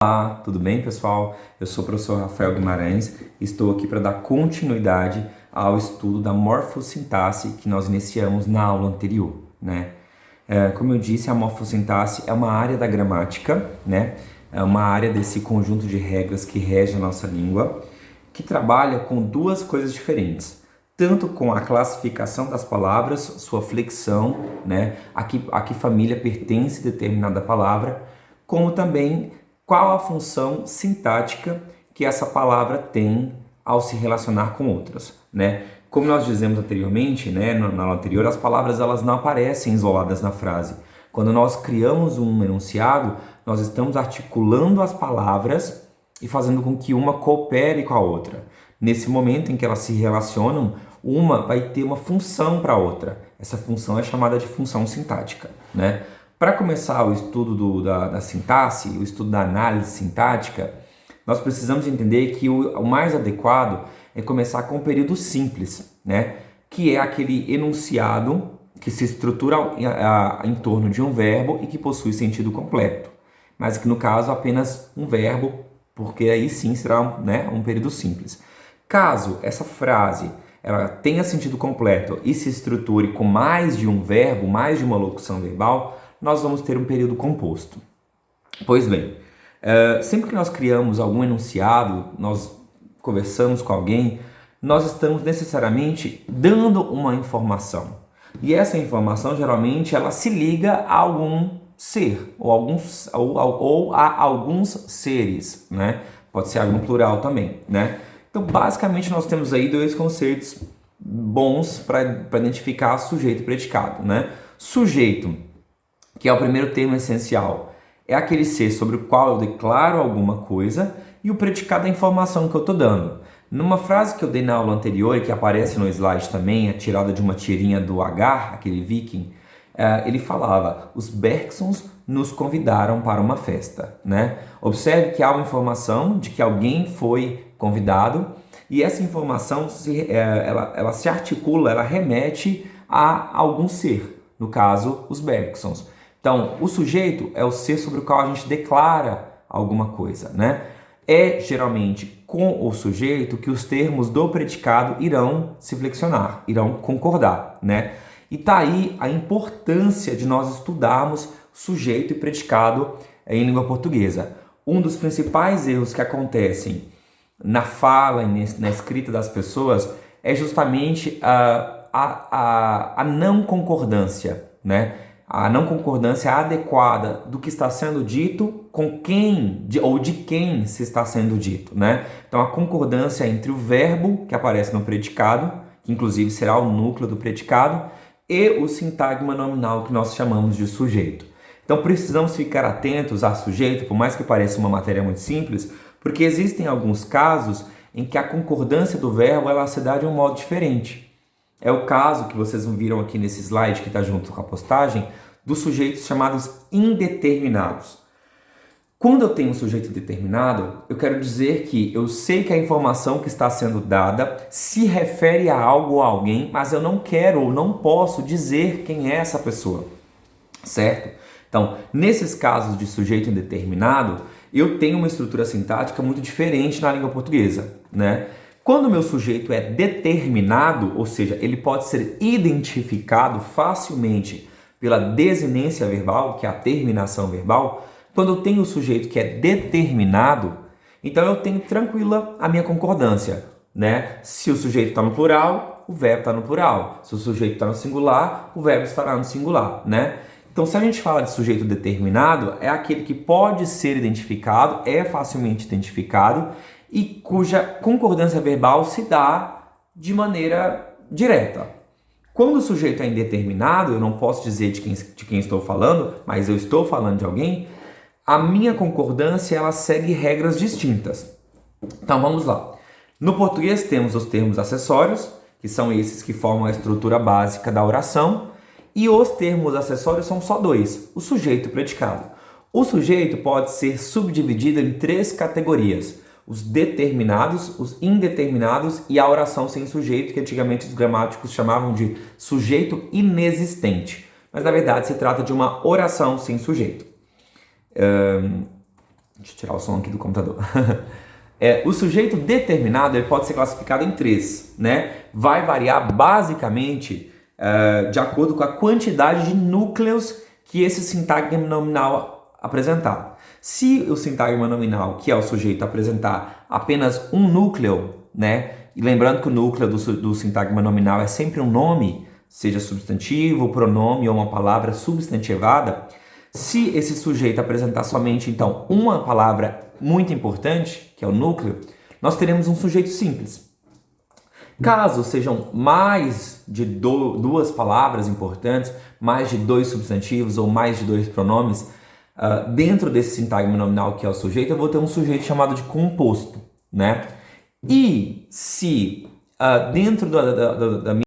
Olá, tudo bem, pessoal? Eu sou o professor Rafael Guimarães e estou aqui para dar continuidade ao estudo da morfossintaxe que nós iniciamos na aula anterior, né? Como eu disse, a morfossintaxe é uma área da gramática, né? É uma área desse conjunto de regras que rege a nossa língua, que trabalha com duas coisas diferentes. Tanto com a classificação das palavras, sua flexão, né? A que família pertence determinada palavra, como também qual a função sintática que essa palavra tem ao se relacionar com outras, né? Como nós dizemos anteriormente, né, na aula anterior, as palavras elas não aparecem isoladas na frase. Quando nós criamos um enunciado, nós estamos articulando as palavras e fazendo com que uma coopere com a outra. Nesse momento em que elas se relacionam, uma vai ter uma função para a outra. Essa função é chamada de função sintática, né? Para começar o estudo da sintaxe, o estudo da análise sintática, nós precisamos entender que o mais adequado é começar com o período simples, né? Que é aquele enunciado que se estrutura em torno de um verbo e que possui sentido completo, mas que no caso apenas um verbo, porque aí sim será um período simples. Caso essa frase ela tenha sentido completo e se estruture com mais de um verbo, mais de uma locução verbal, nós vamos ter um período composto. Pois bem, sempre que nós criamos algum enunciado, nós conversamos com alguém, nós estamos necessariamente dando uma informação. E essa informação, geralmente, ela se liga a algum ser, ou a alguns seres, né? Pode ser algum plural também, né? Então, basicamente, nós temos aí dois conceitos bons para identificar sujeito e predicado, né? Sujeito, que é o primeiro termo essencial, é aquele ser sobre o qual eu declaro alguma coisa, e o predicado é a informação que eu estou dando. Numa frase que eu dei na aula anterior e que aparece no slide também, é tirada de uma tirinha do Agar, aquele viking, ele falava: os Bergsons nos convidaram para uma festa, né? Observe que há uma informação de que alguém foi convidado, e essa informação ela se articula, ela remete a algum ser, no caso, os Bergsons. Então, o sujeito é o ser sobre o qual a gente declara alguma coisa, né? É geralmente com o sujeito que os termos do predicado irão se flexionar, irão concordar, né? E tá aí a importância de nós estudarmos sujeito e predicado em língua portuguesa. Um dos principais erros que acontecem na fala e na escrita das pessoas é justamente a não concordância, né? A não concordância adequada do que está sendo dito com quem, ou de quem se está sendo dito, né? Então, a concordância entre o verbo que aparece no predicado, que inclusive será o núcleo do predicado, e o sintagma nominal que nós chamamos de sujeito. Então, precisamos ficar atentos a sujeito, por mais que pareça uma matéria muito simples, porque existem alguns casos em que a concordância do verbo ela se dá de um modo diferente. É o caso que vocês viram aqui nesse slide que está junto com a postagem, dos sujeitos chamados indeterminados. Quando eu tenho um sujeito determinado, eu quero dizer que eu sei que a informação que está sendo dada se refere a algo ou a alguém, mas eu não quero ou não posso dizer quem é essa pessoa, certo? Então, nesses casos de sujeito indeterminado, eu tenho uma estrutura sintática muito diferente na língua portuguesa, né? Quando o meu sujeito é determinado, ou seja, ele pode ser identificado facilmente pela desinência verbal, que é a terminação verbal, quando eu tenho o sujeito que é determinado, então eu tenho tranquila a minha concordância, né? Se o sujeito está no plural, o verbo está no plural. Se o sujeito está no singular, o verbo estará no singular, né? Então, se a gente fala de sujeito determinado, é aquele que pode ser identificado, é facilmente identificado, e cuja concordância verbal se dá de maneira direta. Quando o sujeito é indeterminado, eu não posso dizer de quem estou falando, mas eu estou falando de alguém, a minha concordância ela segue regras distintas. Então vamos lá. No português temos os termos acessórios, que são esses que formam a estrutura básica da oração, e os termos acessórios são só dois, o sujeito e o predicado. O sujeito pode ser subdividido em três categorias: os determinados, os indeterminados e a oração sem sujeito, que antigamente os gramáticos chamavam de sujeito inexistente. Mas na verdade se trata de uma oração sem sujeito. Deixa eu tirar o som aqui do computador. O sujeito determinado ele pode ser classificado em três, né? Vai variar basicamente de acordo com a quantidade de núcleos que esse sintagma nominal apresentar. Se o sintagma nominal, que é o sujeito, apresentar apenas um núcleo, né? E lembrando que o núcleo do sintagma nominal é sempre um nome, seja substantivo, pronome ou uma palavra substantivada. Se esse sujeito apresentar somente, então, uma palavra muito importante, que é o núcleo, nós teremos um sujeito simples. Caso sejam mais de duas palavras importantes, mais de dois substantivos ou mais de dois pronomes, dentro desse sintagma nominal que é o sujeito, eu vou ter um sujeito chamado de composto, né? E se dentro da minha